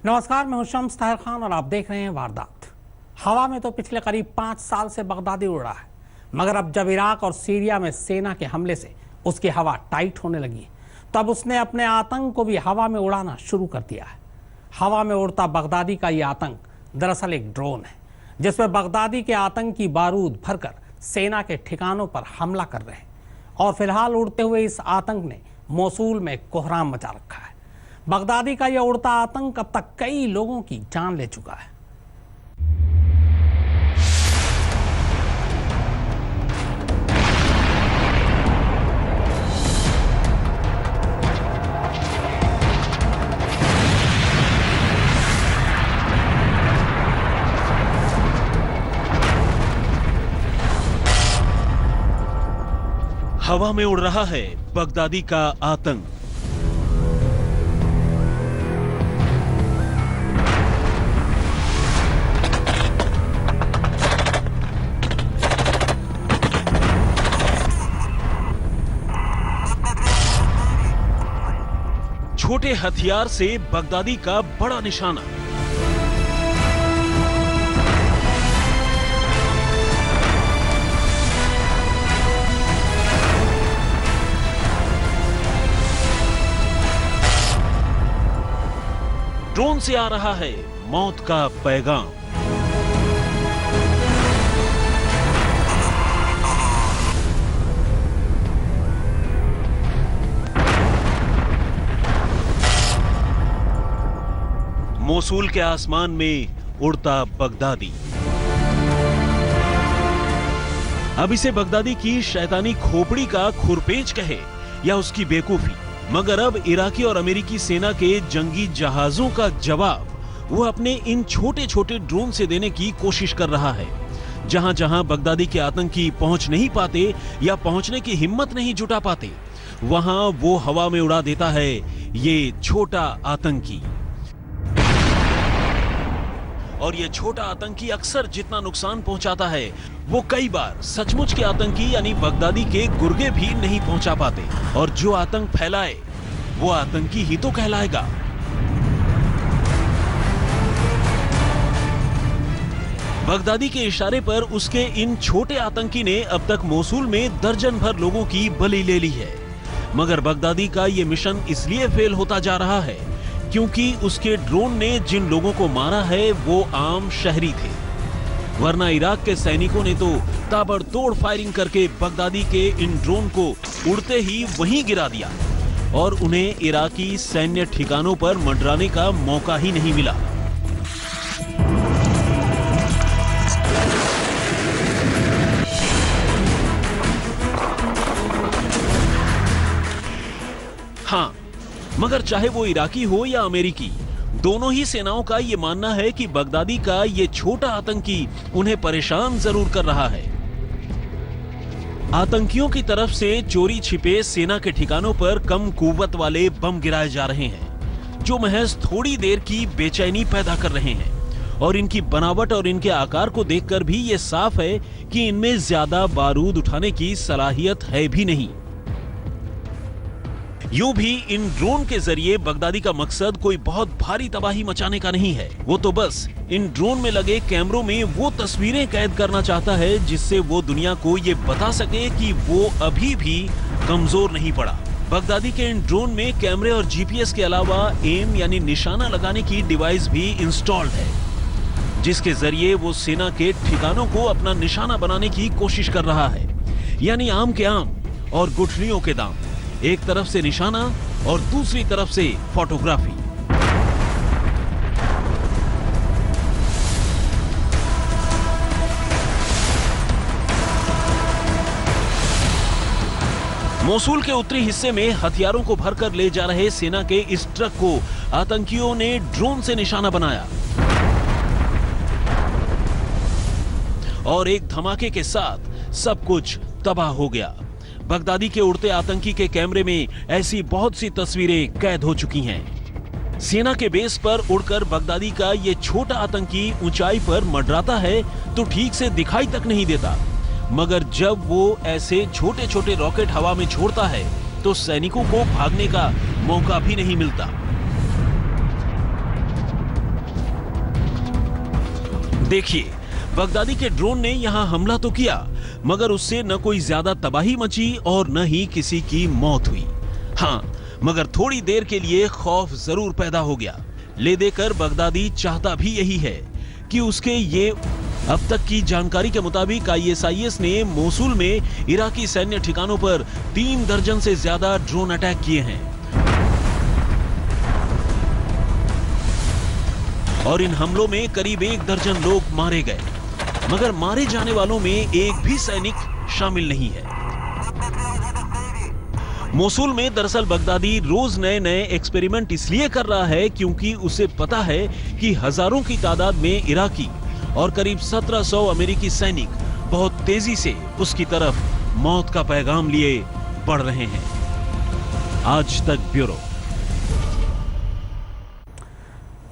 नमस्कार, मैं हूं शम्स ताहिर खान और आप देख रहे हैं वारदात। हवा में तो पिछले करीब 5 साल से बगदादी उड़ रहा है, मगर अब जब इराक और सीरिया में सेना के हमले से उसकी हवा टाइट होने लगी तब उसने अपने आतंक को भी हवा में उड़ाना शुरू कर दिया है। हवा में उड़ता बगदादी का यह आतंक दरअसल एक ड्रोन है जिसमें बगदादी के आतंकी बारूद भरकर सेना के ठिकानों पर हमला कर रहे हैं और फिलहाल उड़ते हुए इस आतंक ने मोसूल में कोहराम मचा रखा है। बगदादी का यह उड़ता आतंक अब तक कई लोगों की जान ले चुका है। हवा में उड़ रहा है बगदादी का आतंक। छोटे हथियार से बगदादी का बड़ा निशाना। ड्रोन से आ रहा है मौत का पैगाम। मोसूल के आसमान में उड़ता बगदादी। अब इसे बगदादी की शैतानी खोपड़ी का खुरपेच कहे या उसकी बेवकूफी, मगर अब इराकी और अमेरिकी सेना के जंगी जहाजों का जवाब वो अपने इन छोटे छोटे ड्रोन से देने की कोशिश कर रहा है। जहां जहां बगदादी के आतंकी पहुंच नहीं पाते या पहुंचने की हिम्मत नहीं जुटा पाते, वहां वो हवा में उड़ा देता है ये छोटा आतंकी। और ये छोटा आतंकी अक्सर जितना नुकसान पहुंचाता है वो कई बार सचमुच के आतंकी यानी बगदादी के गुर्गे भी नहीं पहुंचा पाते। और जो आतंक फैलाए वो आतंकी ही तो कहलाएगा। बगदादी के इशारे पर उसके इन छोटे आतंकी ने अब तक मोसूल में दर्जन भर लोगों की बलि ले ली है। मगर बगदादी का ये मिशन इसलिए फेल होता जा रहा है क्योंकि उसके ड्रोन ने जिन लोगों को मारा है वो आम शहरी थे, वरना इराक के सैनिकों ने तो ताबड़तोड़ फायरिंग करके बगदादी के इन ड्रोन को उड़ते ही वहीं गिरा दिया और उन्हें इराकी सैन्य ठिकानों पर मंडराने का मौका ही नहीं मिला। हाँ, मगर चाहे वो इराकी हो या अमेरिकी, दोनों ही सेनाओं का ये मानना है कि बगदादी का ये छोटा आतंकी उन्हें परेशान जरूर कर रहा है। आतंकियों की तरफ से चोरी छिपे सेना के ठिकानों पर कम कुव्वत वाले बम गिराए जा रहे हैं जो महज थोड़ी देर की बेचैनी पैदा कर रहे हैं। और इनकी बनावट और इनके आकार को देखकर भी ये साफ है कि इनमें ज्यादा बारूद उठाने की सलाहियत है भी नहीं। यूं भी इन ड्रोन के जरिए बगदादी का मकसद कोई बहुत भारी तबाही मचाने का नहीं है। वो तो बस इन ड्रोन में लगे कैमरों में वो तस्वीरें कैद करना चाहता है जिससे वो दुनिया को ये बता सके कि वो अभी भी कमजोर नहीं पड़ा। बगदादी के इन ड्रोन में कैमरे और जीपीएस के अलावा एम यानी निशाना लगाने की डिवाइस भी इंस्टॉल्ड है, जिसके जरिए वो सेना के ठिकानों को अपना निशाना बनाने की कोशिश कर रहा है। यानी आम के आम और गुठलियों के दाम, एक तरफ से निशाना और दूसरी तरफ से फोटोग्राफी। मोसूल के उत्तरी हिस्से में हथियारों को भरकर ले जा रहे सेना के इस ट्रक को आतंकियों ने ड्रोन से निशाना बनाया और एक धमाके के साथ सब कुछ तबाह हो गया। बगदादी के उड़ते आतंकी के कैमरे में ऐसी बहुत सी तस्वीरें कैद हो चुकी हैं। सेना के बेस पर उड़कर बगदादी का ये छोटा आतंकी ऊंचाई पर मंडराता है तो ठीक से दिखाई तक नहीं देता, मगर जब वो ऐसे छोटे छोटे रॉकेट हवा में छोड़ता है तो सैनिकों को भागने का मौका भी नहीं मिलता। देखिए, बगदादी के ड्रोन ने यहां हमला तो किया, मगर उससे न कोई ज्यादा तबाही मची और न ही किसी की मौत हुई। हाँ, मगर थोड़ी देर के लिए खौफ जरूर पैदा हो गया। ले देकर बगदादी चाहता भी यही है कि उसके ये अब तक की जानकारी के मुताबिक ISIS ने मोसुल में इराकी सैन्य ठिकानों पर 3 दर्जन से ज्यादा ड्रोन अटैक किए हैं और इन हमलों में करीब 1 दर्जन लोग मारे गए, मगर मारे जाने वालों में एक भी सैनिक शामिल नहीं है। मोसुल में दरअसल बगदादी रोज नए नए एक्सपेरिमेंट इसलिए कर रहा है क्योंकि उसे पता है कि हजारों की तादाद में इराकी और करीब 1700 अमेरिकी सैनिक बहुत तेजी से उसकी तरफ मौत का पैगाम लिए बढ़ रहे हैं। आज तक ब्यूरो।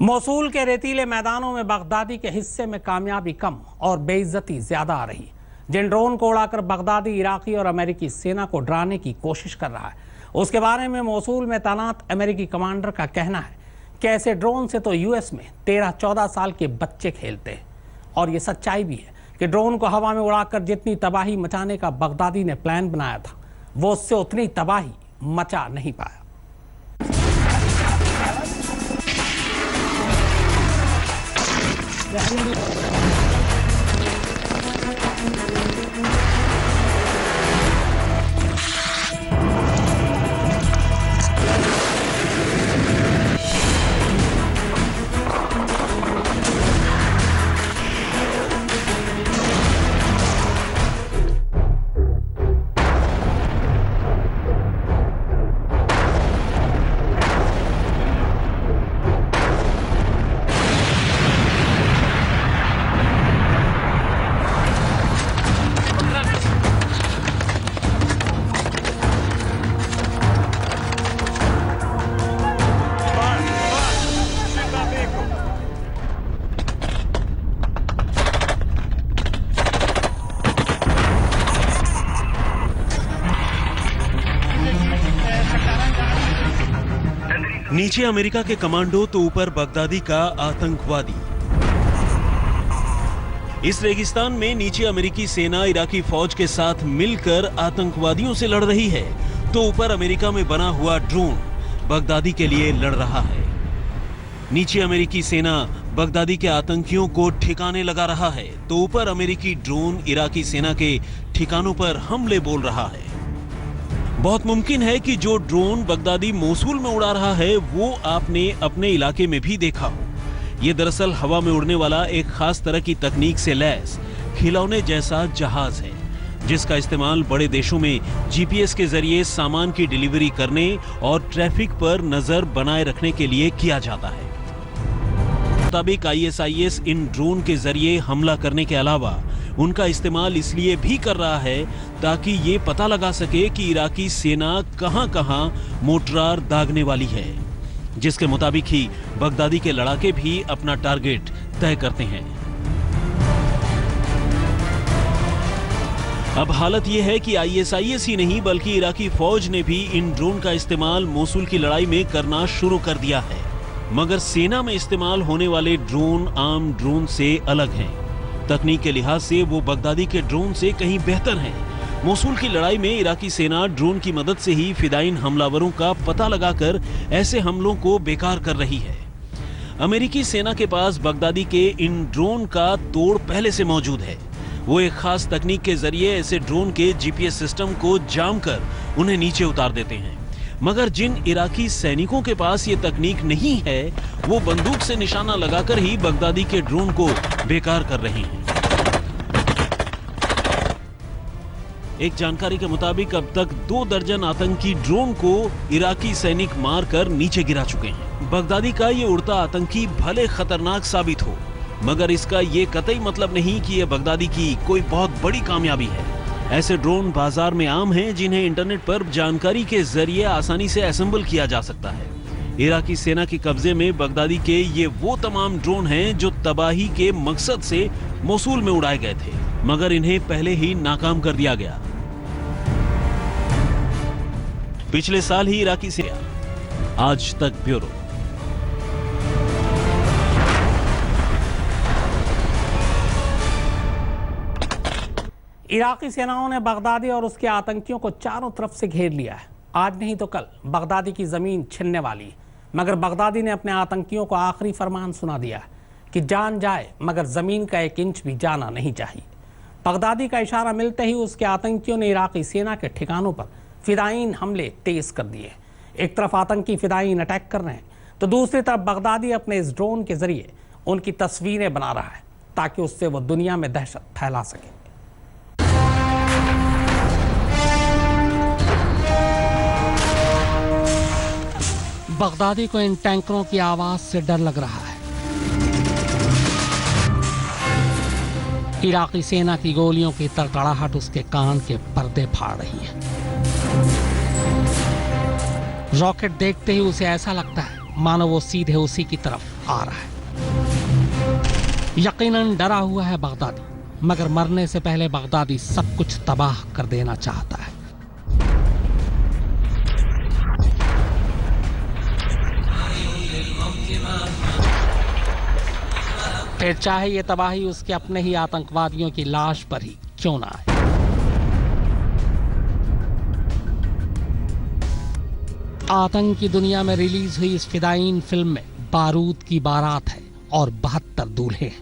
मोसुल के रेतीले मैदानों में बगदादी के हिस्से में कामयाबी कम और बेइज्जती ज्यादा आ रही। जिन ड्रोन को उड़ाकर बगदादी इराकी और अमेरिकी सेना को डराने की कोशिश कर रहा है, उसके बारे में मोसुल में तैनात अमेरिकी कमांडर का कहना है कि ऐसे ड्रोन से तो US में 13-14 साल के बच्चे खेलते हैं। और ये सच्चाई भी है कि ड्रोन को हवा में उड़ाकर जितनी तबाही मचाने का बगदादी ने प्लान बनाया था, वो उससे उतनी तबाही मचा नहीं पाया। नीचे अमेरिका के कमांडो तो ऊपर बगदादी का आतंकवादी। इस रेगिस्तान में नीचे अमेरिकी सेना इराकी फौज के साथ मिलकर आतंकवादियों से लड़ रही है, तो ऊपर अमेरिका में बना हुआ ड्रोन बगदादी के लिए लड़ रहा है। नीचे अमेरिकी सेना बगदादी के आतंकियों को ठिकाने लगा रहा है, तो ऊपर अमेरिकी ड्रोन इराकी सेना के ठिकानों पर हमले बोल रहा है। बहुत मुमकिन है कि जो ड्रोन बगदादी मोसुल में उड़ा रहा है वो आपने अपने इलाके में भी देखा हो। ये दरअसल हवा में उड़ने वाला एक खास तरह की तकनीक से लैस खिलौने जैसा जहाज है, जिसका इस्तेमाल बड़े देशों में GPS के जरिए सामान की डिलीवरी करने और ट्रैफिक पर नजर बनाए रखने के लिए किया जाता है। मुताबिक ISIS इन ड्रोन के जरिए हमला करने के अलावा उनका इस्तेमाल इसलिए भी कर रहा है ताकि ये पता लगा सके कि इराकी सेना कहां-कहां मोर्टार दागने वाली है, जिसके मुताबिक ही बगदादी के लड़ाके भी अपना टारगेट तय करते हैं। अब हालत यह है कि ISIS ही नहीं बल्कि इराकी फौज ने भी इन ड्रोन का इस्तेमाल मोसुल की लड़ाई में करना शुरू कर दिया है, मगर सेना में इस्तेमाल होने वाले ड्रोन आम ड्रोन से अलग हैं। तकनीक के लिहाज से वो बगदादी के ड्रोन से कहीं बेहतर हैं। मोसुल की लड़ाई में इराकी सेना ड्रोन की मदद से ही फिदाइन हमलावरों का पता लगाकर ऐसे हमलों को बेकार कर रही है। अमेरिकी सेना के पास बगदादी के इन ड्रोन का तोड़ पहले से मौजूद है। वो एक खास तकनीक के जरिए ऐसे ड्रोन के GPS सिस्टम को जाम कर उन्हें नीचे उतार देते हैं, मगर जिन इराकी सैनिकों के पास ये तकनीक नहीं है वो बंदूक से निशाना लगाकर ही बगदादी के ड्रोन को बेकार कर रहे हैं। एक जानकारी के मुताबिक अब तक 2 दर्जन आतंकी ड्रोन को इराकी सैनिक मारकर नीचे गिरा चुके हैं। बगदादी का ये उड़ता आतंकी भले खतरनाक साबित हो, मगर इसका ये कतई मतलब नहीं कि ये बगदादी की कोई बहुत बड़ी कामयाबी है। ऐसे ड्रोन बाजार में आम हैं जिन्हें इंटरनेट पर जानकारी के जरिए आसानी से असेंबल किया जा सकता है। इराकी सेना के कब्जे में बगदादी के ये वो तमाम ड्रोन हैं जो तबाही के मकसद से मोसुल में उड़ाए गए थे, मगर इन्हें पहले ही नाकाम कर दिया गया। पिछले साल ही इराकी सेना। आज तक ब्यूरो। इराकी सेनाओं ने बगदादी और उसके आतंकियों को चारों तरफ से घेर लिया है। आज नहीं तो कल बगदादी की जमीन छिनने वाली है। मगर बगदादी ने अपने आतंकियों को आखिरी फरमान सुना दिया है कि जान जाए मगर जमीन का 1 इंच भी जाना नहीं चाहिए। बगदादी का इशारा मिलते ही उसके आतंकियों ने इराकी सेना के ठिकानों पर फिदायीन हमले तेज कर दिए। एक तरफ आतंकी फिदायीन अटैक कर रहे हैं तो दूसरी तरफ बगदादी अपने इस ड्रोन के जरिए उनकी तस्वीरें बना रहा है ताकि उससे वो दुनिया में दहशत फैला सके। बगदादी को इन टैंकरों की आवाज से डर लग रहा है। इराकी सेना की गोलियों की तड़तड़ाहट उसके कान के पर्दे फाड़ रही है। रॉकेट देखते ही उसे ऐसा लगता है मानो वो सीधे उसी की तरफ आ रहा है। यकीनन डरा हुआ है बगदादी, मगर मरने से पहले बगदादी सब कुछ तबाह कर देना चाहता है। फिर चाहे ये तबाही उसके अपने ही आतंकवादियों की लाश पर ही क्यों ना आए। आतंक की दुनिया में रिलीज हुई इस फिदायीन फिल्म में बारूद की बारात है और 72 दूल्हे हैं।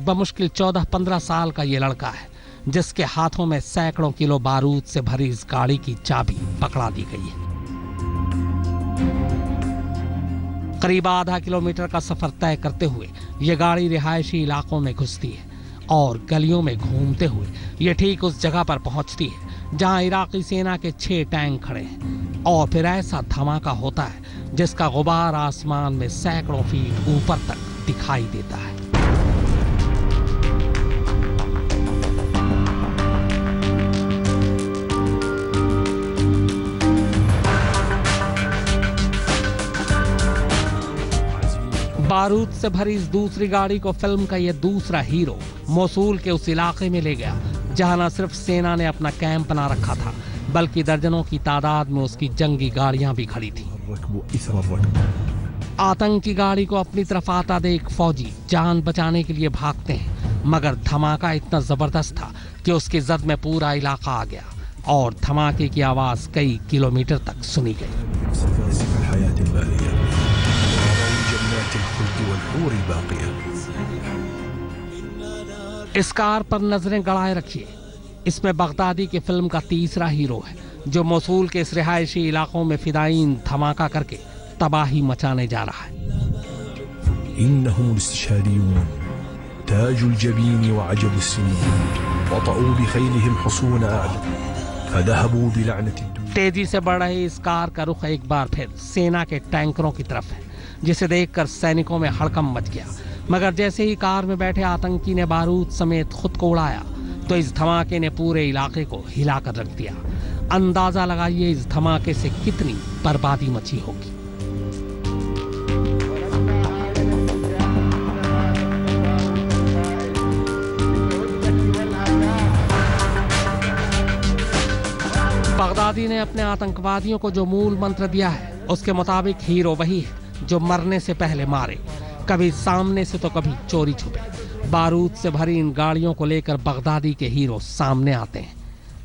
बमुश्किल 14-15 साल का ये लड़का है जिसके हाथों में सैकड़ों किलो बारूद से भरी इस गाड़ी की चाबी पकड़ा दी गई है। करीब आधा किलोमीटर का सफर तय करते हुए ये गाड़ी रिहायशी इलाकों में घुसती है और गलियों में घूमते हुए ये ठीक उस जगह पर पहुंचती है जहां इराकी सेना के 6 टैंक खड़े हैं। और फिर ऐसा धमाका होता है जिसका गुबार आसमान में सैकड़ों फीट ऊपर तक दिखाई देता है। बारूद से भरी इस दूसरी गाड़ी को फिल्म का यह दूसरा हीरो मोसूल के उस इलाके में ले गया जहां न सिर्फ सेना ने अपना कैंप बना रखा था बल्कि दर्जनों की तादाद में उसकी जंगी गाड़ियां भी खड़ी थी। आतंकी गाड़ी को अपनी तरफ आता देख फौजी जान बचाने के लिए भागते हैं, मगर धमाका इतना जबरदस्त था कि उसकी जद में पूरा इलाका आ गया और धमाके की आवाज कई किलोमीटर तक सुनी गई। इस कार पर नजरें गड़ाए रखिए। इसमें बगदादी की फिल्म का तीसरा हीरो है जो मोसूल के इस रिहायशी इलाकों में फिदायीन धमाका करके तबाही मचाने जा रहा है। इन्नहुम इस्तिशादियून ताजुल जबीन व अजबुस सिनीन वतऊ बिखैलिहिम हुसून अअला फदहबू बिलअनति। तेजी से बढ़ रही इस कार का रुख एक बार फिर सेना के टैंकरों की तरफ है, जिसे देखकर सैनिकों में हड़कंप मच गया। मगर जैसे ही कार में बैठे आतंकी ने बारूद समेत खुद को उड़ाया तो इस धमाके ने पूरे इलाके को हिलाकर रख दिया। अंदाजा लगाइए इस धमाके से कितनी बर्बादी मची होगी। बगदादी ने अपने आतंकवादियों को जो मूल मंत्र दिया है उसके मुताबिक हीरो वही है जो मरने से पहले मारे, कभी सामने से तो कभी चोरी छुपे। बारूद से भरी इन गाड़ियों को लेकर बगदादी के हीरो सामने आते हैं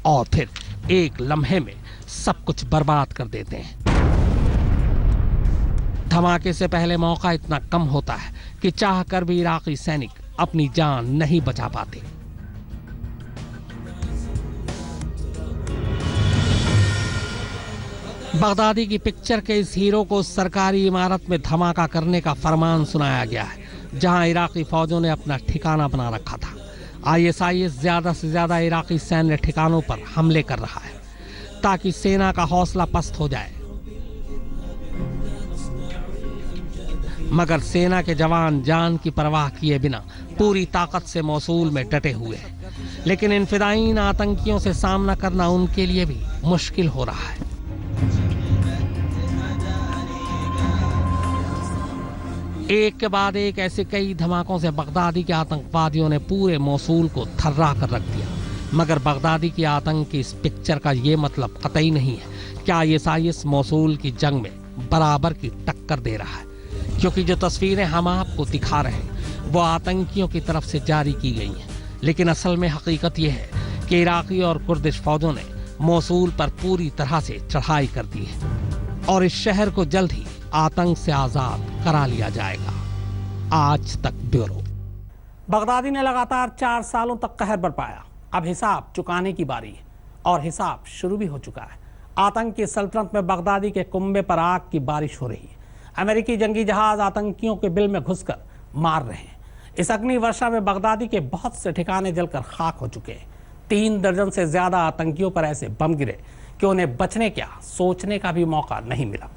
और फिर एक लम्हे में सब कुछ बर्बाद कर देते हैं। धमाके से पहले मौका इतना कम होता है कि चाहकर भी इराकी सैनिक अपनी जान नहीं बचा पाते। बगदादी की पिक्चर के इस हीरो को सरकारी इमारत में धमाका करने का फरमान सुनाया गया है जहां इराकी फौजों ने अपना ठिकाना बना रखा था। ISIS ज्यादा से ज्यादा इराकी सैन्य ठिकानों पर हमले कर रहा है ताकि सेना का हौसला पस्त हो जाए। मगर सेना के जवान जान की परवाह किए बिना पूरी ताकत से मोसूल में डटे हुए हैं। लेकिन इन फिदायीन आतंकियों से सामना करना उनके लिए भी मुश्किल हो रहा है। एक के बाद एक ऐसे कई धमाकों से बगदादी के आतंकवादियों ने पूरे मोसूल को थर्रा कर रख दिया। मगर बगदादी की आतंक की इस पिक्चर का ये मतलब कतई नहीं है कि ISIS मोसूल की जंग में बराबर की टक्कर दे रहा है, क्योंकि जो तस्वीरें हम आपको दिखा रहे हैं वो आतंकियों की तरफ से जारी की गई हैं, लेकिन असल में हकीकत यह है कि इराकी और कुर्दिश फौजों ने मोसूल पर पूरी तरह से चढ़ाई कर दी है और इस शहर को जल्द ही आतंक से आजाद करा लिया जाएगा। आज तक ब्यूरो। बगदादी ने लगातार 4 सालों तक कहर बरपाया। अब हिसाब चुकाने की बारी है और हिसाब शुरू भी हो चुका है। आतंक की सल्तनत में बगदादी के कुंभे पर आग की बारिश हो रही है। अमेरिकी जंगी जहाज आतंकियों के बिल में घुसकर मार रहे हैं। इस अग्नि वर्षा में बगदादी के बहुत से ठिकाने जलकर खाक हो चुके हैं। 3 दर्जन से ज्यादा आतंकियों पर ऐसे बम गिरे कि उन्हें बचने क्या सोचने का भी मौका नहीं मिला।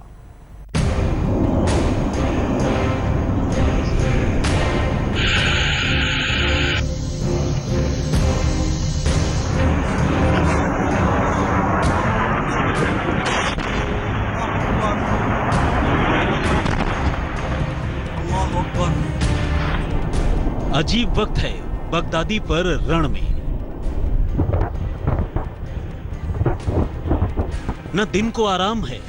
अजीब वक्त है बगदादी पर रण में। न दिन को आराम है,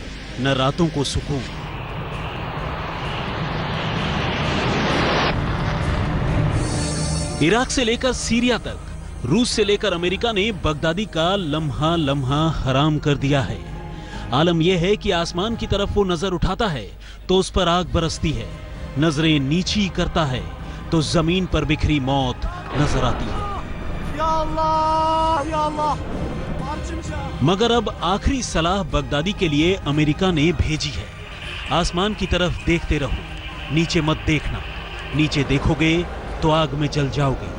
न रातों को सुकून। इराक से लेकर सीरिया तक, रूस से लेकर अमेरिका ने बगदादी का लम्हा लम्हा हराम कर दिया है। आलम यह है कि आसमान की तरफ वो नजर उठाता है तो उस पर आग बरसती है, नजरें नीची करता है तो जमीन पर बिखरी मौत नजर आती है। या अल्लाह, या अल्लाह। मगर अब आखिरी सलाह बगदादी के लिए अमेरिका ने भेजी है। आसमान की तरफ देखते रहो, नीचे मत देखना। नीचे देखोगे तो आग में जल जाओगे,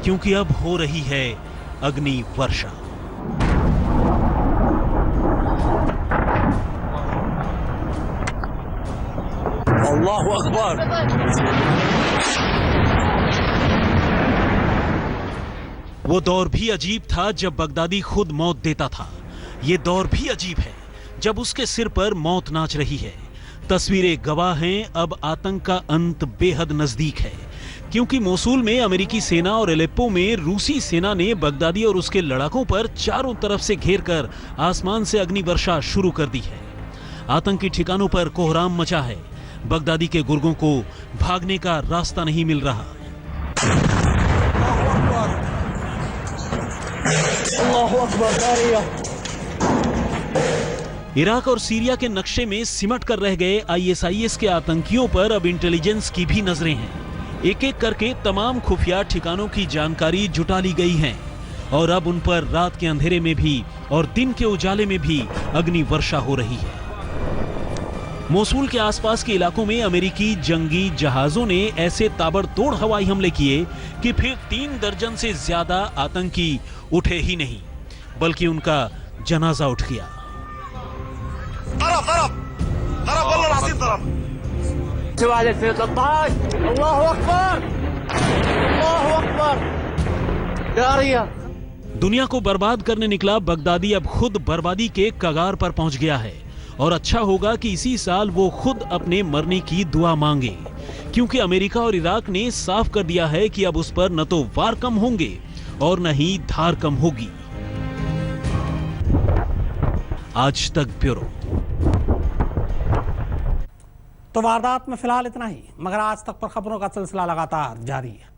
क्योंकि अब हो रही है अग्नि वर्षा। अल्लाहु अकबर। वो दौर भी अजीब था जब बगदादी खुद मौत देता था। ये दौर भी अजीब है जब उसके सिर पर मौत नाच रही है। तस्वीरें गवाह हैं, अब आतंक का अंत बेहद नजदीक है, क्योंकि मोसूल में अमेरिकी सेना और एलेप्पो में रूसी सेना ने बगदादी और उसके लड़ाकों पर चारों तरफ से घेरकर आसमान से अग्नि वर्षा शुरू कर दी है। आतंकी ठिकानों पर कोहराम मचा है। बगदादी के गुर्गों को भागने का रास्ता नहीं मिल रहा। इराक और सीरिया के नक्शे में सिमट कर रह गए ISIS के आतंकियों पर अब इंटेलिजेंस की भी नजरें हैं। एक एक करके तमाम खुफिया ठिकानों की जानकारी जुटा ली गई है और अब उन पर रात के अंधेरे में भी और दिन के उजाले में भी अग्नि वर्षा हो रही है। मोसूल के आसपास के इलाकों में अमेरिकी जंगी जहाजों ने ऐसे ताबड़तोड़ हवाई हमले किए कि फिर 3 दर्जन से ज्यादा आतंकी उठे ही नहीं, बल्कि उनका जनाजा उठ गया। दुनिया को बर्बाद करने निकला बगदादी अब खुद बर्बादी के कगार पर पहुंच गया है और अच्छा होगा कि इसी साल वो खुद अपने मरने की दुआ मांगे, क्योंकि अमेरिका और इराक ने साफ कर दिया है कि अब उस पर न तो वार कम होंगे और न ही धार कम होगी। आज तक ब्यूरो। तो वारदात में फिलहाल इतना ही, मगर आज तक पर खबरों का सिलसिला लगातार जारी है।